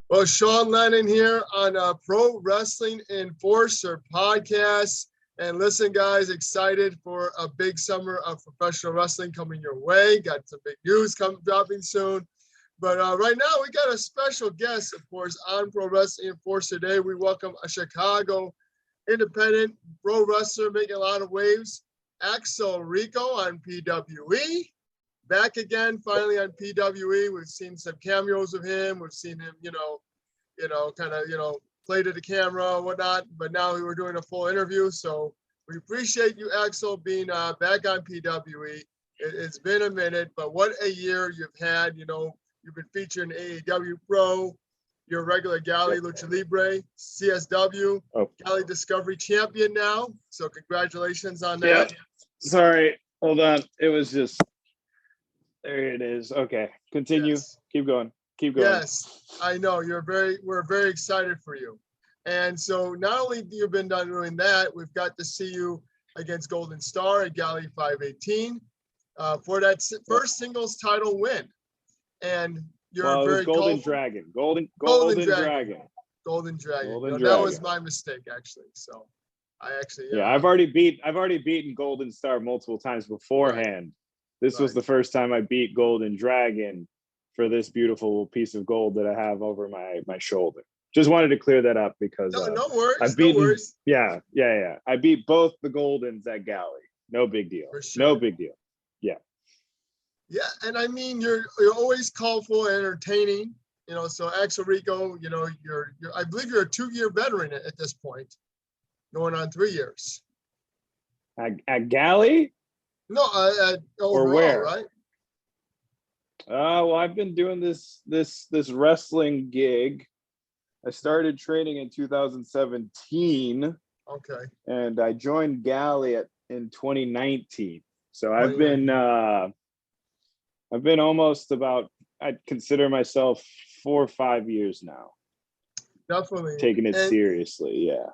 Well, Sean Lennon here on Pro Wrestling Enforcer podcast. And listen, guys, excited for a big summer of professional wrestling coming your way. Got some big news dropping soon. But right now, we got a special guest, of course, on Pro Wrestling Enforcer today. We welcome a Chicago independent pro wrestler making a lot of waves, Axel Rico on PWE. Back again, finally on PWE. We've seen some cameos of him. We've seen him, play to the camera and whatnot. But now we were doing a full interview. So we appreciate you, Axel, being back on PWE. It's been a minute, but what a year you've had. You've been featuring AAW Pro, your regular Galli Lucha Libre, CSW, Galli Discovery Champion now. So congratulations on that. Yeah. Sorry, hold on. It was just, there it is. Okay, continue. Yes. Keep going. Yes, I know. We're very excited for you. And so not only have you been doing that, we've got to see you against Golden Star at Galli 518 for that first singles title win. And you're very Golden colorful. Dragon. Golden Dragon. That was my mistake, actually. So I've already beaten Golden Star multiple times beforehand. This was the first time I beat Golden Dragon for this beautiful piece of gold that I have over my shoulder. Just wanted to clear that up because no worries. no worries. Yeah. I beat both the Goldens at Galli. No big deal. Sure. No big deal. Yeah, and I mean you're always colorful and entertaining. So Axel Rico, you're I believe you're a 2-year veteran at this point, going on 3 years. At Galli? No, or where? Right? Well, I've been doing this wrestling gig. I started training in 2017. Okay. And I joined Galli in 2019. So I've been almost about, I'd consider myself 4 or 5 years now. Definitely. Taking it seriously, yeah.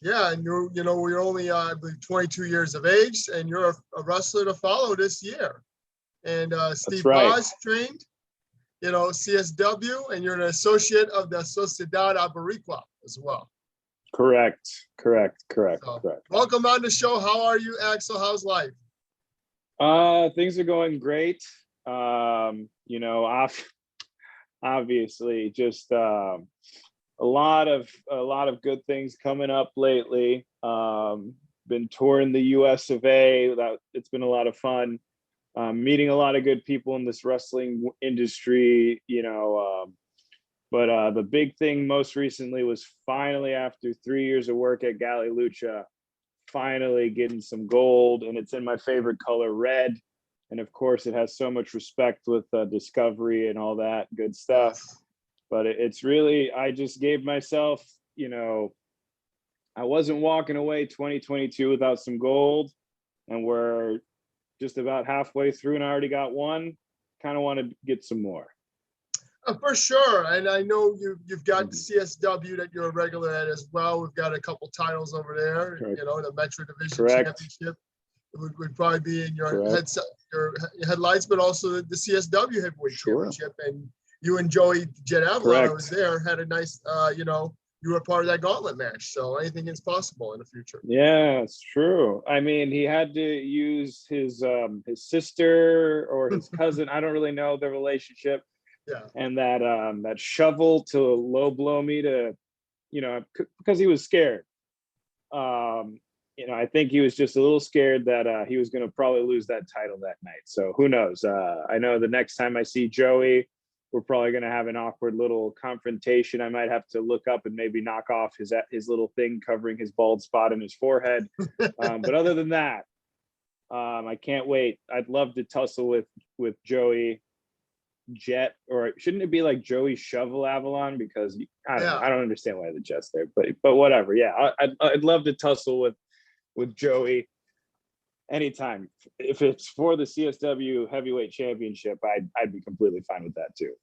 Yeah, and we're only, I believe, 22 years of age, and you're a wrestler to follow this year. And Steve Boz trained, CSW, and you're an associate of the Sociedad A Boricua as well. Correct. Welcome on the show. How are you, Axel? How's life? Things are going great. Obviously, just a lot of good things coming up lately. Been touring the US of A. It's been a lot of fun. Meeting a lot of good people in this wrestling industry, but the big thing most recently was finally, after 3 years of work at Galli Lucha, finally getting some gold, and it's in my favorite color, red. And of course, it has so much respect with Discovery and all that good stuff. But it's really, I just gave myself, I wasn't walking away 2022 without some gold, and we're just about halfway through and I already got one. Kind of want to get some more. For sure. And I know you've got the CSW that you're a regular at as well. We've got a couple titles over there. Correct. The Metro Division Correct. Championship would probably be in your headlights, but also the CSW Heavyweight Championship. And you and Joey Jet Avalon, I was there, had a nice, you were part of that gauntlet match. So anything is possible in the future. Yeah, it's true. I mean, he had to use his sister or his cousin. I don't really know the relationship. Yeah. And that shovel to low blow me to, because he was scared. I think he was just a little scared that he was going to probably lose that title that night. So who knows? I know the next time I see Joey, we're probably going to have an awkward little confrontation. I might have to look up and maybe knock off his little thing covering his bald spot in his forehead. But other than that, I can't wait. I'd love to tussle with Joey Jet, or shouldn't it be like Joey Shovel Avalon? Because I don't understand why the Jet's there, but whatever. Yeah, I'd love to tussle with Joey anytime. If it's for the CSW Heavyweight Championship, I'd be completely fine with that too.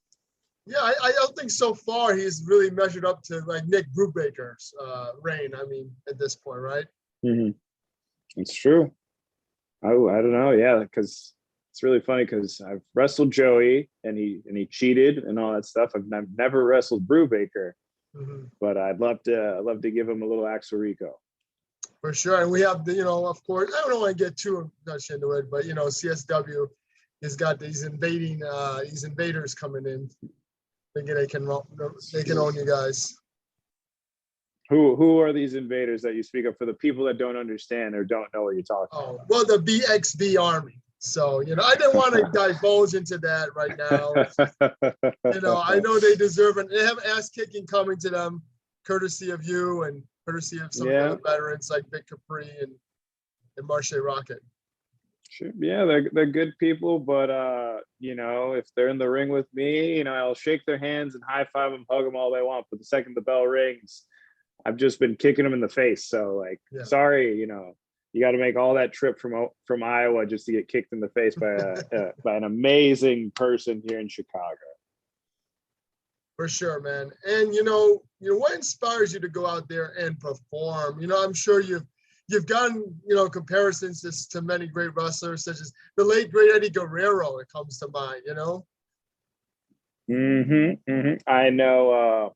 Yeah, I don't think so far he's really measured up to like Nick Brubaker's reign. I mean, at this point, right? Mm-hmm. It's true. I don't know. Yeah, because it's really funny because I've wrestled Joey and he cheated and all that stuff. I've never wrestled Brubaker, but I'd love to give him a little Axel Rico. For sure. And we have the, of course, I don't want to get too much into it, but CSW has got these invaders coming in, thinking they can own you guys. Who are these invaders that you speak of for the people that don't understand or don't know what you're talking about? Oh, well, the BXB Army. So, I didn't want to divulge into that right now. I know they deserve it. They have ass kicking coming to them, courtesy of you and courtesy of some of the other veterans like Vic Capri and Marche Rocket. Sure. Yeah, they're good people, but if they're in the ring with me, I'll shake their hands and high five them, hug them all they want. But the second the bell rings, I've just been kicking them in the face. So sorry, you got to make all that trip from Iowa just to get kicked in the face by an amazing person here in Chicago. For sure, man. And what inspires you to go out there and perform? I'm sure you've gotten comparisons to many great wrestlers, such as the late great Eddie Guerrero. It comes to mind, I know.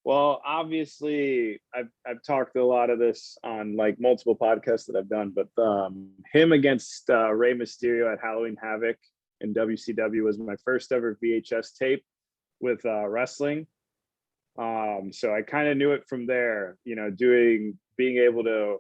Well, obviously, I've talked a lot of this on like multiple podcasts that I've done, but him against Rey Mysterio at Halloween Havoc in WCW was my first ever VHS tape with wrestling. So I kind of knew it from there, being able to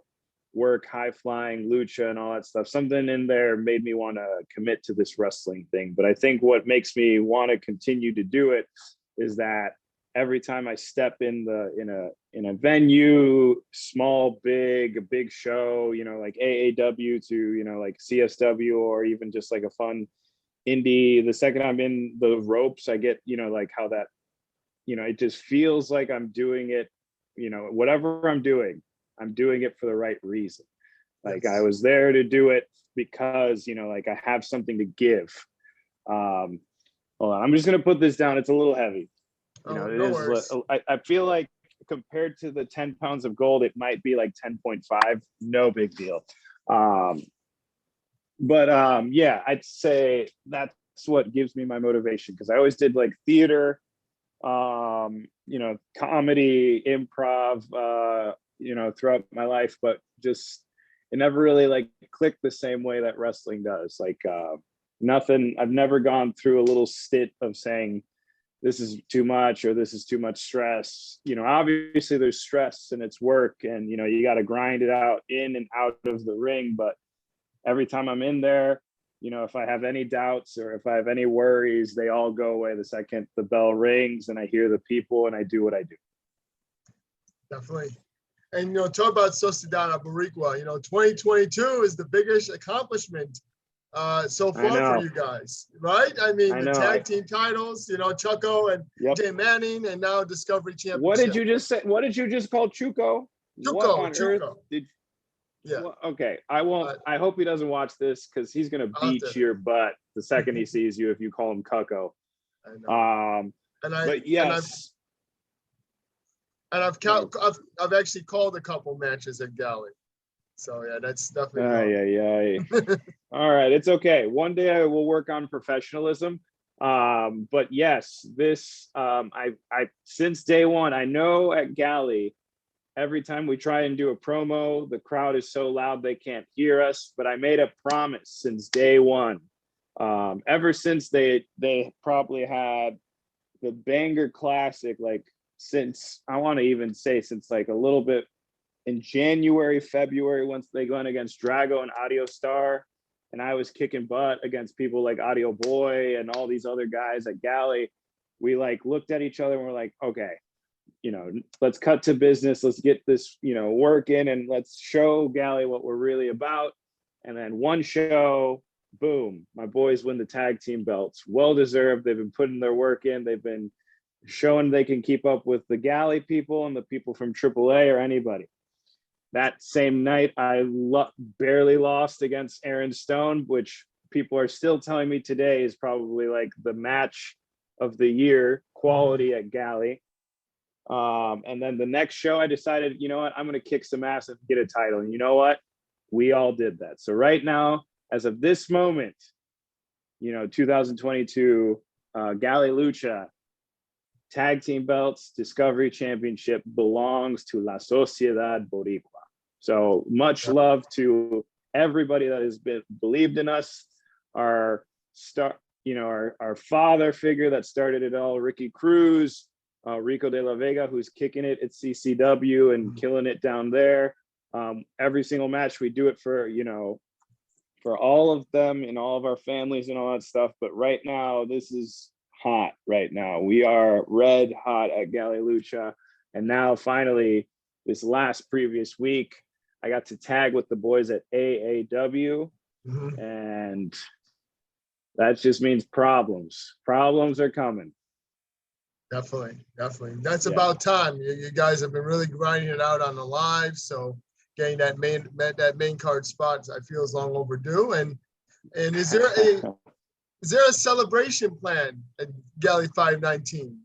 work high flying lucha and all that stuff. Something in there made me want to commit to this wrestling thing. But I think what makes me want to continue to do it is that every time I step in a venue, small, big, a big show, like AAW to, like CSW or even just like a fun indie, the second I'm in the ropes, I get, like how that, it just feels like I'm doing it, whatever I'm doing it for the right reason. Like I was there to do it because, like I have something to give. Hold on, I'm just going to put this down. It's a little heavy. I feel like compared to the 10 pounds of gold, it might be like 10.5, no big deal. But I'd say that's what gives me my motivation, because I always did like theater, comedy, improv, throughout my life, but just it never really like clicked the same way that wrestling does. Like nothing, I've never gone through a little stint of saying, this is too much or this is too much stress. Obviously there's stress and it's work and, you got to grind it out in and out of the ring. But every time I'm in there, if I have any doubts or if I have any worries, they all go away the second the bell rings and I hear the people and I do what I do. Definitely. And, talk about Sociedad A Boricua, 2022 is the biggest accomplishment so far for you guys, right? I mean, the tag team titles, Chucko and Jay Manning, and now Discovery Championship. What did you just say? What did you just call Chucko? Chucko. Well, okay, I won't. I hope he doesn't watch this because he's gonna beat your butt the second he sees you if you call him Cucko. I know. But yes. And I've actually called a couple matches at Galli. So yeah, that's definitely. All right, it's okay. One day I will work on professionalism. But yes, this I since day one, I know at Galli, every time we try and do a promo, the crowd is so loud they can't hear us. But I made a promise since day one. Ever since they probably had the Banger Classic, like since I want to even say since like a little bit in January, February, once they went against Drago and Audio Star, and I was kicking butt against people like Audio Boy and all these other guys at Galli, we like looked at each other and we're like, okay, let's cut to business. Let's get this, work in and let's show Galli what we're really about. And then one show, boom, my boys win the tag team belts. Well-deserved. They've been putting their work in. They've been showing they can keep up with the Galli people and the people from AAA or anybody. That same night, I barely lost against Aaron Stone, which people are still telling me today is probably like the match of the year quality at Galli. And then the next show, I decided, you know what, I'm going to kick some ass and get a title. And you know what? We all did that. So right now, as of this moment, 2022 Galli Lucha Tag Team Belts Discovery Championship belongs to La Sociedad Boricua. So much love to everybody that has believed in us. Our father figure that started it all, Ricky Cruz, Rico de la Vega, who's kicking it at CCW and killing it down there. Every single match we do it for all of them and all of our families and all that stuff. But right now, this is hot right now. We are red hot at Galli Lucha. And now finally, this previous week, I got to tag with the boys at AAW. And that just means problems. Problems are coming. Definitely. That's about time. You guys have been really grinding it out on the live. So getting that main card spot, I feel, is long overdue. And is there a celebration plan at Galli 519?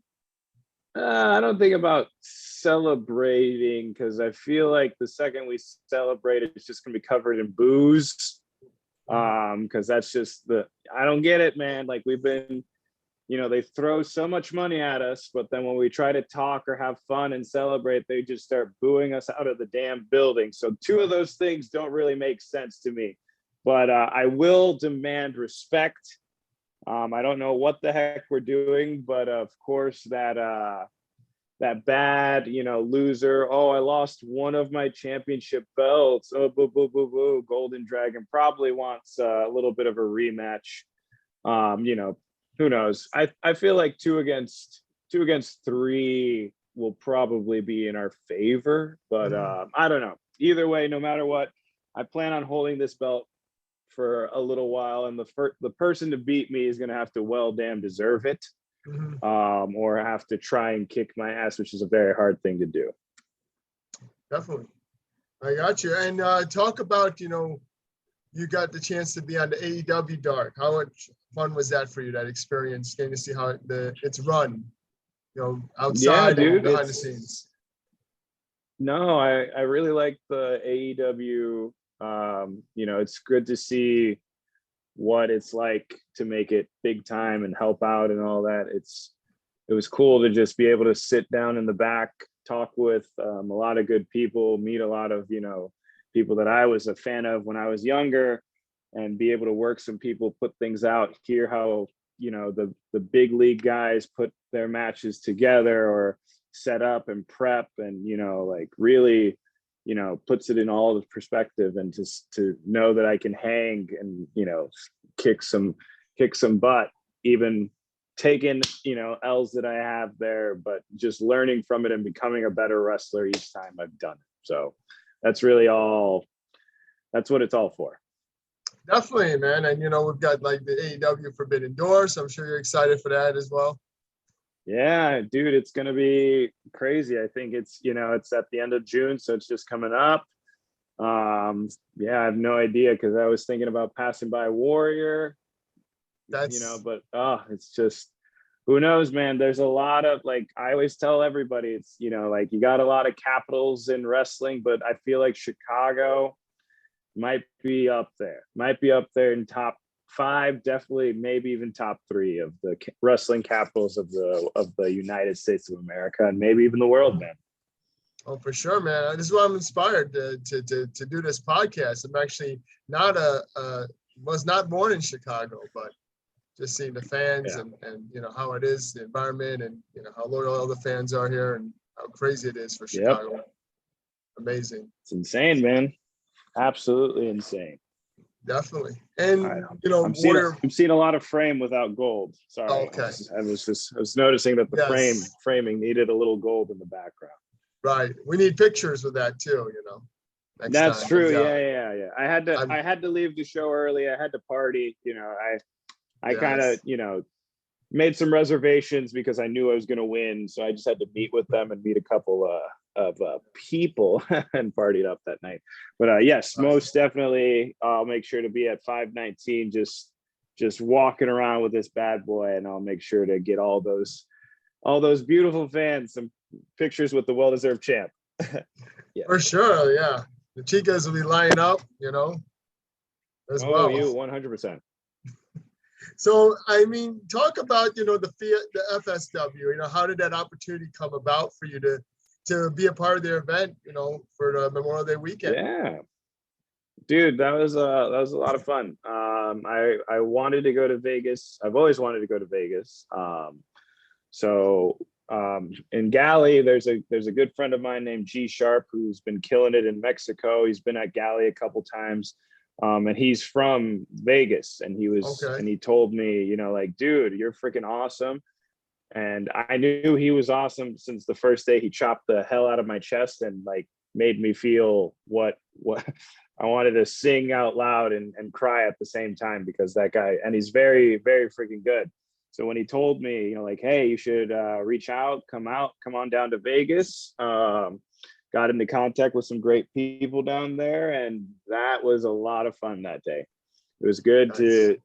I don't think about celebrating, because I feel like the second we celebrate, it's just gonna be covered in booze. Because that's just I don't get it, man. Like, we've been, they throw so much money at us, but then when we try to talk or have fun and celebrate, they just start booing us out of the damn building. So two of those things don't really make sense to me. But I will demand respect. I don't know what the heck we're doing, but of course that bad, loser. Oh, I lost one of my championship belts. Oh, boo, boo, boo, boo. Golden Dragon probably wants a little bit of a rematch. Who knows? I feel like two against three will probably be in our favor, but I don't know. Either way, no matter what, I plan on holding this belt for a little while, and the person to beat me is going to have to well damn deserve it, or have to try and kick my ass, which is a very hard thing to do. Definitely. I got you. And talk about, you got the chance to be on the AEW Dark. How much fun was that for you, that experience, getting to see how it's run, outside and behind the scenes? No, I really like the AEW. It's good to see what it's like to make it big time and help out and all that. It was cool to just be able to sit down in the back, talk with a lot of good people, meet a lot of people that I was a fan of when I was younger, and be able to work some people, put things out, hear how the big league guys put their matches together or set up and prep, and really puts it in all the perspective, and just to know that I can hang and kick some butt, even taking L's that I have there, but just learning from it and becoming a better wrestler each time I've done it. So that's really that's what it's all for. Definitely, man. And we've got like the AEW Forbidden Door, so I'm sure you're excited for that as well. Yeah, dude, it's gonna be crazy. I think it's it's at the end of June, so it's just coming up. I have no idea, because I was thinking about passing by Warrior. But it's just, who knows, man. There's a lot of, like, I always tell everybody, it's you got a lot of capitals in wrestling, but I feel like Chicago might be up there in top 5, definitely, maybe even top 3 of the wrestling capitals of the United States of America, and maybe even the world, man. Oh, for sure, man. This is why I'm inspired to do this podcast. I'm actually was not born in Chicago, but just seeing the fans and how it is, the environment, and how loyal all the fans are here, and how crazy it is for Chicago. Yep. Amazing. It's insane, man. Absolutely insane. Definitely. And I'm seeing a lot of frame without gold. Sorry. Oh, okay. I was noticing that the framing needed a little gold in the background. Right. We need pictures with that too, That's time. True. Yeah. I had to leave the show early. I had to party. I kind of made some reservations because I knew I was going to win, so I just had to meet with them and meet a couple of people and partied up that night. But yes, most definitely, I'll make sure to be at 519, just walking around with this bad boy, and I'll make sure to get all those beautiful fans some pictures with the well-deserved champ. Yeah. For sure, yeah. The Chicas will be lining up, as well. You 100%. So, I mean, talk about, the FSW, how did that opportunity come about for you to be a part of their event, for the Memorial Day weekend? Yeah, dude, that was a lot of fun. I wanted to go to Vegas. I've always wanted to go to Vegas. So in Galli, there's a good friend of mine named G Sharp who's been killing it in Mexico. He's been at Galli a couple times. And he's from Vegas, and he told me, like, dude, you're freaking awesome. And I knew he was awesome since the first day he chopped the hell out of my chest and like made me feel what I wanted to sing out loud and cry at the same time, because that guy, and he's very, very freaking good. So when he told me, like, hey, you should reach out, come on down to Vegas, got into contact with some great people down there, and that was a lot of fun that day. It was good to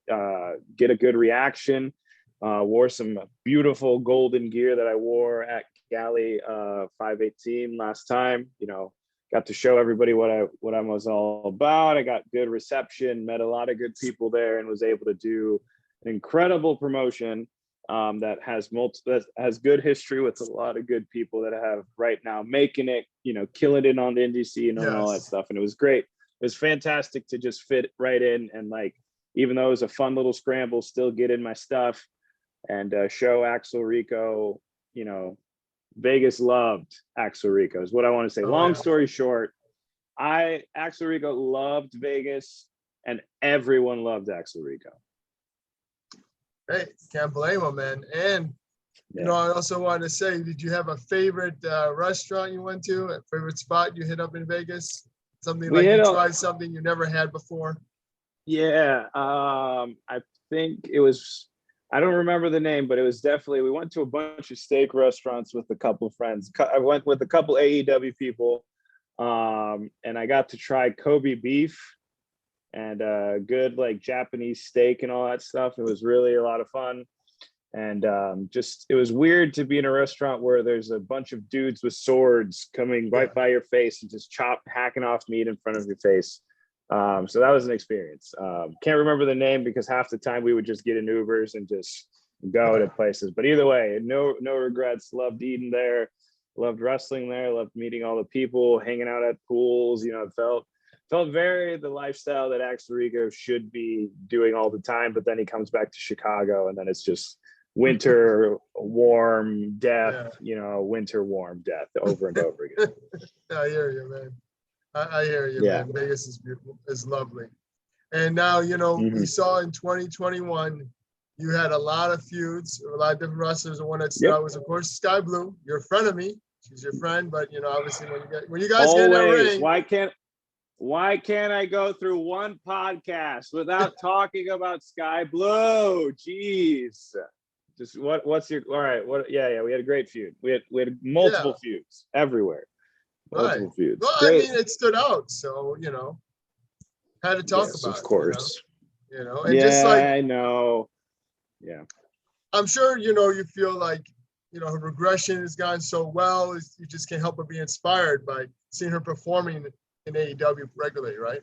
get a good reaction. Wore some beautiful golden gear that I wore at Galli 518 last time. Got to show everybody what I was all about. I got good reception, met a lot of good people there, and was able to do an incredible promotion that has good history with a lot of good people that have right now making it, killing it on the indie scene and all that stuff. And it was great. It was fantastic to just fit right in, and like, even though it was a fun little scramble, still get in my stuff and show Axel Rico. Vegas loved Axel Rico is what I want to say. Long story short, Axel Rico loved Vegas, and everyone loved Axel Rico. Hey, can't blame him, man. And I also wanted to say, did you have a favorite restaurant you went to, a favorite spot you hit up in Vegas? Something like you tried something you never had before? Yeah, I think it was, I don't remember the name, but it was definitely, we went to a bunch of steak restaurants with a couple of friends. I went with a couple AEW people, and I got to try Kobe beef and good like Japanese steak and all that stuff. It was really a lot of fun. And it was weird to be in a restaurant where there's a bunch of dudes with swords coming right by your face and just hacking off meat in front of your face. So that was an experience. Can't remember the name because half the time we would just get in Ubers and just go to places. But either way, no regrets. Loved eating there, loved wrestling there, loved meeting all the people, hanging out at pools. It felt very the lifestyle that Axel Rico should be doing all the time. But then he comes back to Chicago, and then it's just winter warm death, winter warm death over and over again. I hear you, man. I hear you, man. Vegas is beautiful. It's lovely. And now, we saw in 2021, you had a lot of feuds, a lot of different wrestlers. And one that was, of course, Skye Blue. You're a friend of me. She's your friend, but obviously when you guys get in that ring, why can't I go through one podcast without talking about Skye Blue? Jeez. Just what's your all right? We had a great feud. We had multiple feuds everywhere. Multiple feuds. Well, great. I mean, it stood out, so had to talk about it. Of course. And just like I know. Yeah. I'm sure you feel like her regression has gone so well. You just can't help but be inspired by seeing her performing in AEW regularly, right?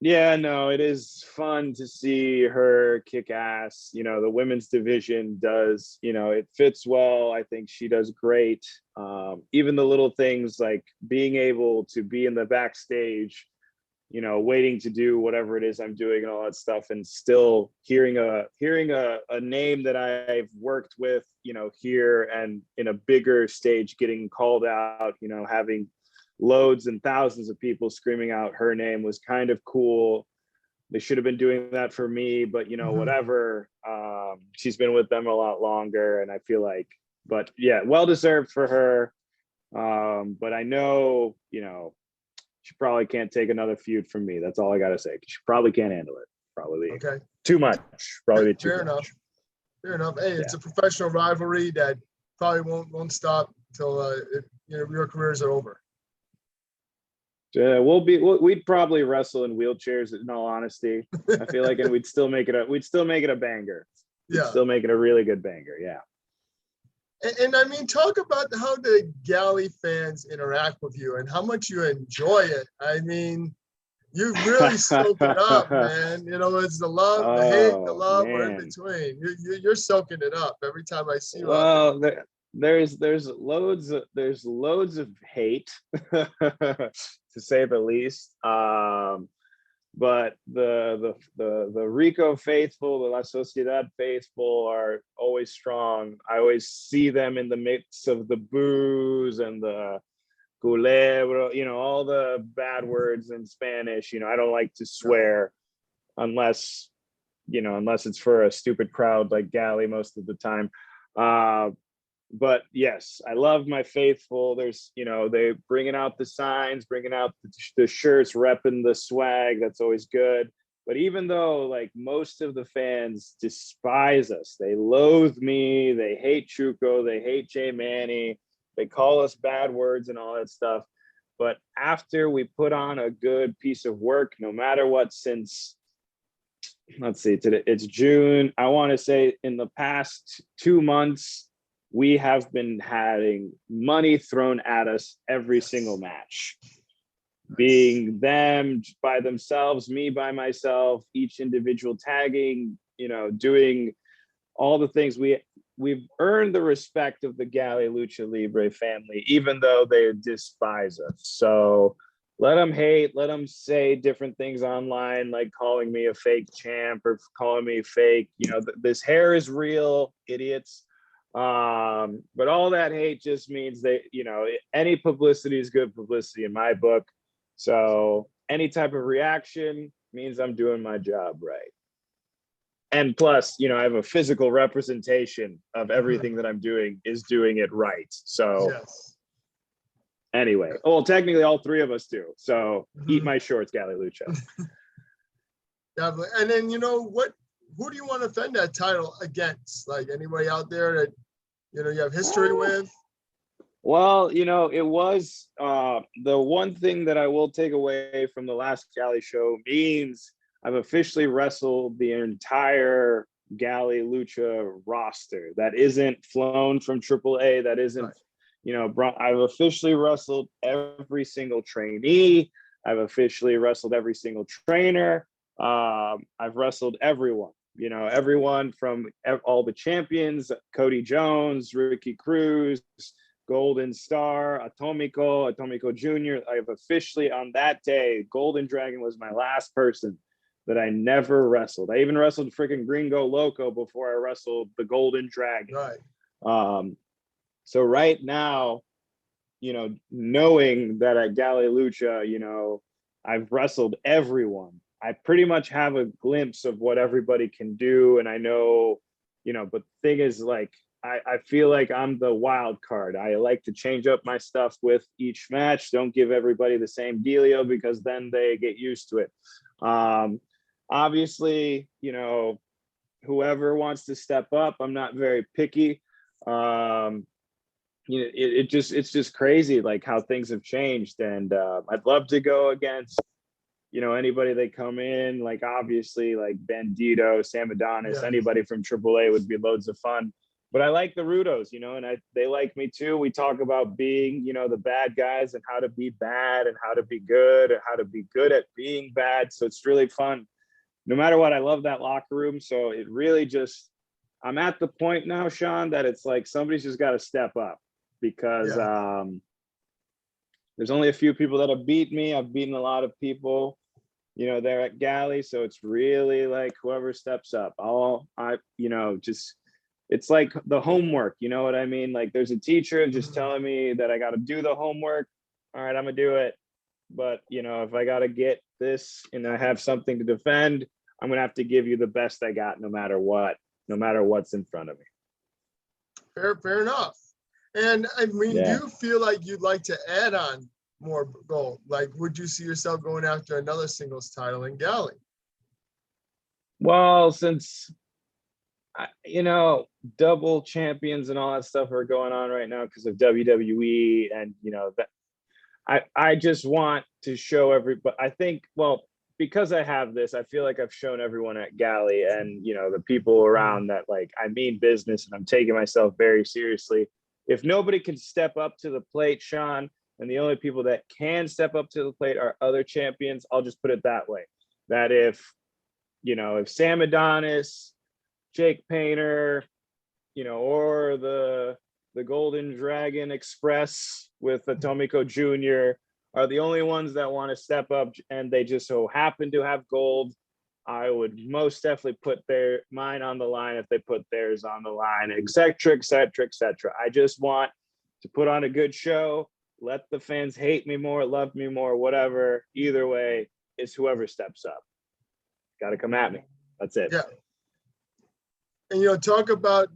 Yeah, no, it is fun to see her kick ass. The women's division does, it fits well. I think she does great. Even the little things like being able to be in the backstage, waiting to do whatever it is I'm doing and all that stuff, and still hearing a name that I've worked with, here and in a bigger stage getting called out, having loads and thousands of people screaming out her name was kind of cool. They should have been doing that for me, but whatever. She's been with them a lot longer, and I feel like, but yeah, well deserved for her. But I know, she probably can't take another feud from me. That's all I gotta say. She probably can't handle it. Probably too much. Probably too much. Fair enough. Hey, it's a professional rivalry that probably won't stop until your careers are over. We'd probably wrestle in wheelchairs, in all honesty. I feel like, and we'd still make it a banger. We'd still make it a really good banger. Yeah. And I mean, talk about how the Galli fans interact with you and how much you enjoy it. I mean, You really soak it up, man. You know, it's the love, the hate, the Oh love, or in man. between. You're soaking it up every time I see you out Well, there's loads of hate, to say the least. But the Rico faithful, the La Sociedad faithful are always strong. I always see them in the mix of the booze and the culebro, all the bad words in Spanish. I don't like to swear unless, unless it's for a stupid crowd like Galli most of the time. But yes, I love my faithful. There's, they bringing out the signs, bringing out the shirts, repping the swag. That's always good. But even though like most of the fans despise us, they loathe me, they hate Chuco, they hate Jay Manny, they call us bad words and all that stuff. But after we put on a good piece of work, no matter what, since, let's see, today it's June, I want to say in the past 2 months, we have been having money thrown at us every single match, being them by themselves, me by myself, each individual tagging, doing all the things. We've earned the respect of the Galli Lucha Libre family, even though they despise us. So let them hate, let them say different things online, like calling me a fake champ or calling me fake. This hair is real, idiots. But all that hate just means that, any publicity is good publicity in my book. So any type of reaction means I'm doing my job right. And plus, I have a physical representation of everything that I'm doing is doing it right. So anyway, well, technically all three of us do. So eat my shorts, Galli Lucha. Definitely. And then, who do you want to defend that title against? Like anybody out there that, you have history with? Well, it was the one thing that I will take away from the last Galli show means I've officially wrestled the entire Galli Lucha roster. That isn't flown from AAA. That isn't, I've officially wrestled every single trainee. I've officially wrestled every single trainer. I've wrestled everyone. Everyone from all the champions, Cody Jones, Ricky Cruz, Golden Star, Atomico Jr. I've officially, on that day, Golden Dragon was my last person that I never wrestled. I even wrestled freaking Gringo Loco before I wrestled the Golden Dragon. Right. So right now, knowing that at Galli Lucha, I've wrestled everyone. I pretty much have a glimpse of what everybody can do. And I know, but the thing is, like, I feel like I'm the wild card. I like to change up my stuff with each match. Don't give everybody the same dealio because then they get used to it. Obviously, whoever wants to step up, I'm not very picky. It's just crazy, like how things have changed. And I'd love to go against, anybody they come in, like obviously like Bandito, Sam Adonis, anybody from AAA would be loads of fun. But I like the Rudos, and they like me too. We talk about being, the bad guys and how to be bad and how to be good and how to be good at being bad. So it's really fun. No matter what, I love that locker room. So it really just, I'm at the point now, Sean, that it's like somebody's just got to step up because there's only a few people that have beat me. I've beaten a lot of people, there at Galli. So it's really like whoever steps up. It's like the homework, you know what I mean? Like there's a teacher just telling me that I got to do the homework. All right, I'm gonna do it. But if I got to get this and I have something to defend, I'm gonna have to give you the best I got, no matter what's in front of me. Fair enough. And I mean, do you feel like you'd like to add on more gold? Like, would you see yourself going after another singles title in Galli? Well, since double champions and all that stuff are going on right now because of WWE, and that I just want to show everybody. I think, well, because I have this, I feel like I've shown everyone at Galli and the people around that, like, I mean business and I'm taking myself very seriously. If nobody can step up to the plate, Sean, and the only people that can step up to the plate are other champions. I'll just put it that way. That if Sam Adonis, Jake Painter, or the Golden Dragon Express with Atomico Jr. are the only ones that want to step up, and they just so happen to have gold, I would most definitely put mine on the line if they put theirs on the line, et cetera, et cetera, et cetera. I just want to put on a good show, let the fans hate me more, love me more, whatever. Either way, it's whoever steps up. Got to come at me. That's it. Yeah. And talk about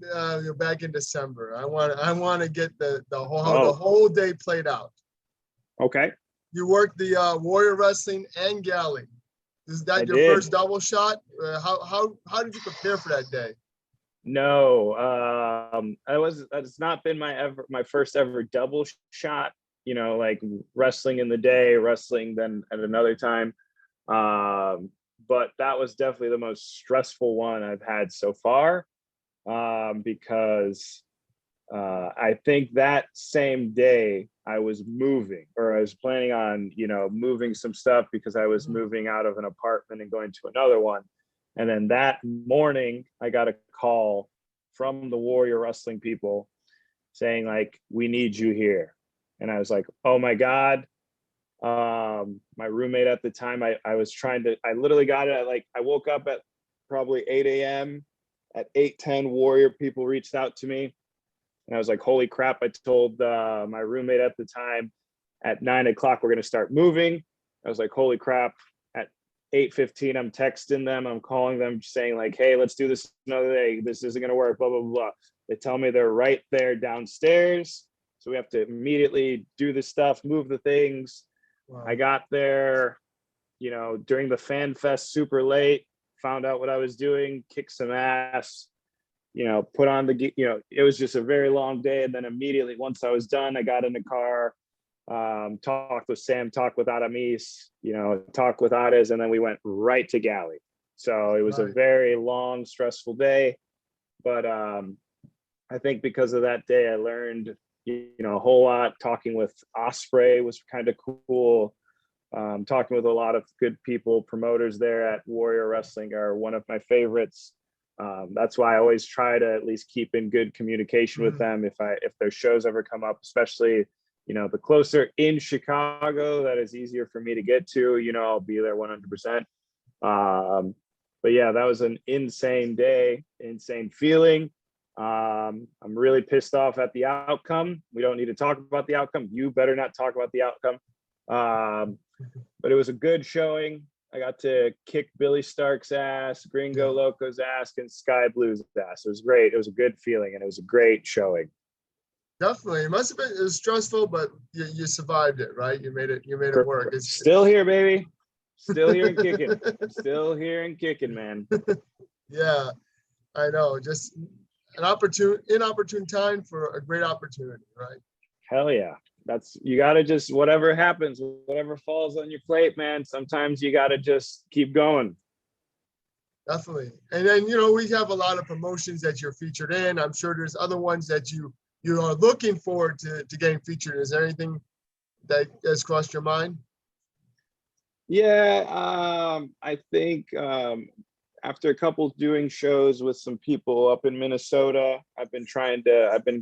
back in December. I want to get the whole day played out. Okay. You worked the Warrior Wrestling and Galli. Is that your first double shot? How did you prepare for that day? No, that's not been my first ever double shot. Like wrestling in the day, wrestling then at another time. But that was definitely the most stressful one I've had so far, because I think that same day I was moving, or I was planning on, moving some stuff because I was moving out of an apartment and going to another one. And then that morning I got a call from the Warrior Wrestling people saying like, we need you here. And I was like, oh my God. My roommate at the time, I literally got it I woke up at probably 8 a.m. At 8:10, Warrior people reached out to me. And I was like, holy crap. I told my roommate at the time at 9 o'clock, we're going to start moving. I was like, holy crap. At 8:15, I'm texting them. I'm calling them saying like, hey, let's do this another day. This isn't going to work, blah, blah, blah. They tell me they're right there downstairs. So we have to immediately do the stuff, move the things. Wow. I got there, during the Fan Fest super late, found out what I was doing, kicked some ass, put on it was just a very long day. And then immediately once I was done, I got in the car, talked with Sam, talked with Aramis, talked with Ades, and then we went right to Galli. So it was a very long, stressful day. But I think because of that day, I learned a whole lot. Talking with Osprey was kind of cool. Talking with a lot of good people, promoters there at Warrior Wrestling are one of my favorites. That's why I always try to at least keep in good communication with them if their shows ever come up, especially the closer in Chicago that is easier for me to get to. I'll be there 100%. But yeah, that was an insane day, insane feeling. I'm really pissed off at the outcome. We don't need to talk about the outcome. You better not talk about the outcome. But it was a good showing. I got to kick Billy Stark's ass, Gringo Loco's ass, and Skye Blue's ass. It was great. It was a good feeling, and it was a great showing. Definitely. It must have been, it was stressful, but you survived it, right? You made it work. It's still here, baby. Still here and kicking. Still here and kicking, man. Yeah, I know. Just an inopportune time for a great opportunity, right? Hell yeah. You gotta just, whatever happens, whatever falls on your plate, man, sometimes you gotta just keep going. Definitely. And then, we have a lot of promotions that you're featured in. I'm sure there's other ones that you are looking forward to getting featured. Is there anything that has crossed your mind? Yeah, I think after a couple doing shows with some people up in Minnesota, I've been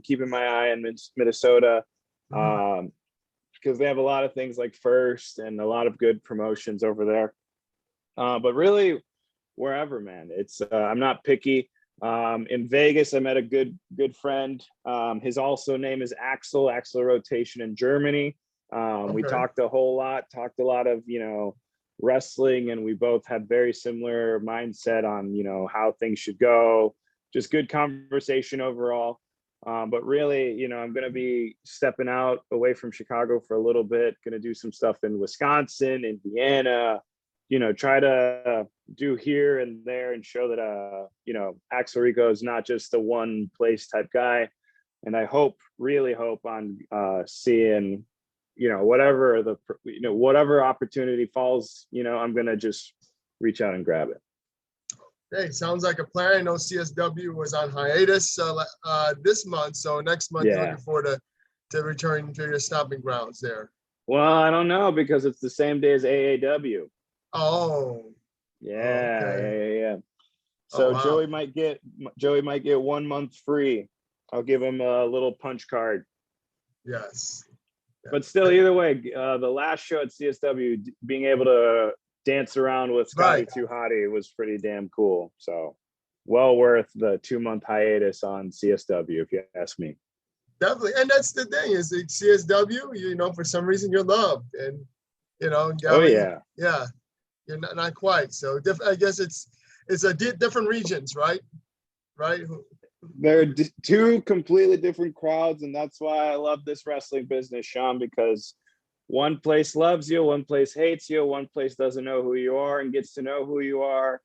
keeping my eye on Minnesota, because they have a lot of things like First and a lot of good promotions over there. But really, wherever, man, it's I'm not picky. In Vegas, I met a good friend. His name is Axel Rotation in Germany. We talked a lot of, wrestling, and we both had very similar mindset on, how things should go. Just good conversation overall. But really, I'm going to be stepping out away from Chicago for a little bit, going to do some stuff in Wisconsin, Indiana, try to do here and there and show that, Axel Rico is not just the one place type guy. And I really hope on seeing, whatever opportunity falls, I'm going to just reach out and grab it. Hey, sounds like a plan. I know CSW was on hiatus this month. So next month, Looking forward to returning to your stomping grounds there. Well, I don't know because it's the same day as AAW. Oh. Yeah, Okay. yeah. Oh So wow. Joey might get 1 month free. I'll give him a little punch card. Yes. But still, either way, the last show at CSW, being able to dance around with Scotty Right. Too Hottie was pretty damn cool. So well worth the 2 month hiatus on CSW, if you ask me. Definitely. And that's the thing is the CSW, you know, for some reason you're loved. And, you know, Galli, yeah, you're not quite. So I guess it's different regions, right? Right. They're two completely different crowds, and that's why I love this wrestling business, Sean, because one place loves you, one place hates you, one place doesn't know who you are and gets to know who you are.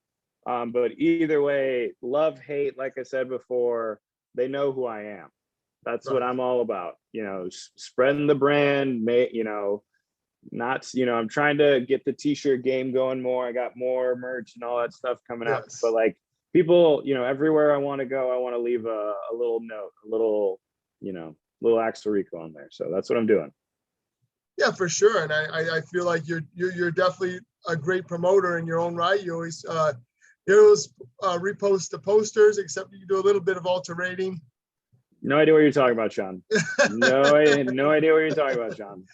But either way, love, hate, like I said before, they know who I am. That's what I'm all about. You know, spreading the brand, I'm trying to get the t-shirt game going more. I got more merch and all that stuff coming out. But like people, everywhere I want to go, I want to leave a little note, a little Axel Rico on there. So that's what I'm doing. Yeah, for sure. And I feel like you're definitely a great promoter in your own right. You always repost the posters, except you do a little bit of alterating. No idea what you're talking about, Sean. No idea what you're talking about, Sean.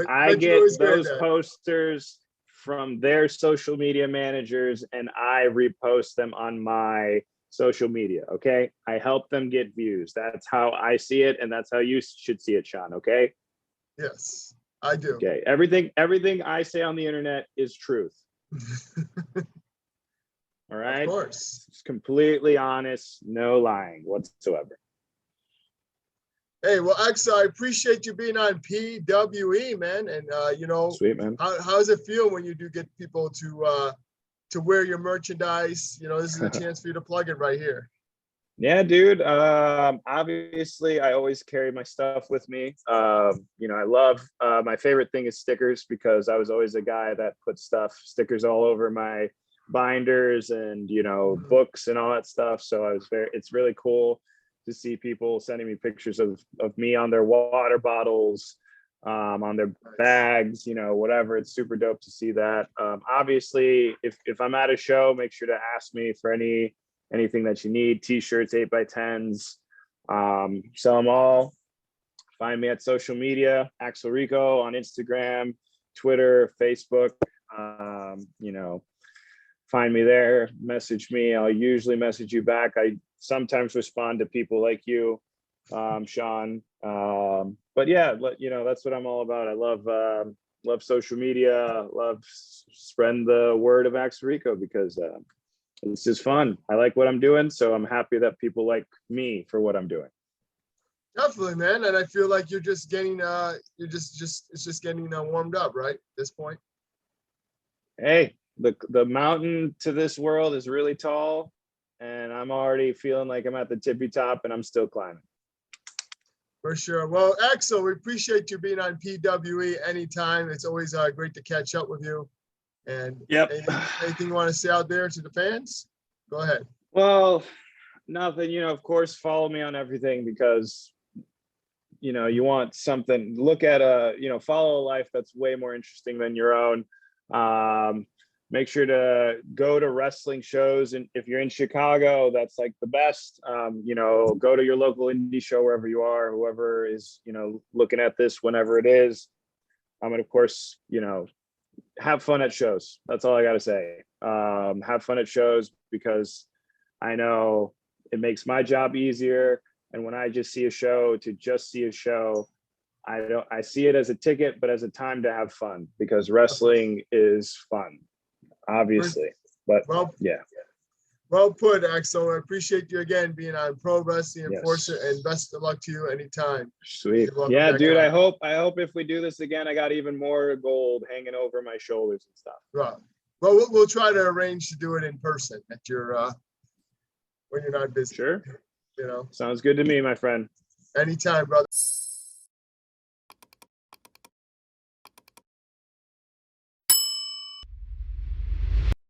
I get those posters from their social media managers and I repost them on my social media. Okay. I help them get views. That's how I see it. And that's how you should see it, Sean. Okay. Yes, I do. Okay. Everything I say on the internet is truth. All right. Of course. It's completely honest. No lying whatsoever. Hey, well, Axel, I appreciate you being on PWE, man. And Sweet, man. How does it feel when you do get people to wear your merchandise? This is a chance for you to plug it right here. Yeah, dude. Obviously, I always carry my stuff with me. I love my favorite thing is stickers because I was always a guy that put stickers all over my binders and books and all that stuff. So it's really cool to see people sending me pictures of me on their water bottles, on their bags, whatever. It's super dope to see that. Obviously, if I'm at a show, make sure to ask me for anything that you need. T-shirts, 8x10s, sell them all. Find me at social media, Axel Rico on Instagram, Twitter, Facebook. Find me there, message me. I'll usually message you back. I sometimes respond to people like you, Sean. But yeah, that's what I'm all about. I love social media, love spreading the word of Axel Rico because this is fun. I like what I'm doing, so I'm happy that people like me for what I'm doing. Definitely, man. And I feel like you're just getting it's just getting warmed up, right? At this point. Hey, the mountain to this world is really tall, and I'm already feeling like I'm at the tippy top, and I'm still climbing. For sure. Well, Axel, we appreciate you being on PWE anytime. It's always great to catch up with you. And anything you want to say out there to the fans? Go ahead. Well, nothing. Of course, follow me on everything because you want something. Look at follow a life that's way more interesting than your own. Make sure to go to wrestling shows, and if you're in Chicago, that's like the best. Go to your local indie show wherever you are, whoever is looking at this, whenever it is. And of course, have fun at shows. That's all I got to say. Have fun at shows because I know it makes my job easier. And when I just see a show, I see it as a ticket, but as a time to have fun because wrestling is fun, obviously. But yeah. Well put, Axel. I appreciate you again being on Pro Wrestling Enforcer, and best of luck to you anytime. Sweet. Yeah, dude. I hope if we do this again, I got even more gold hanging over my shoulders and stuff. Right. Well, we'll try to arrange to do it in person at your when you're not busy. Sure. Sounds good to me, my friend. Anytime, brother.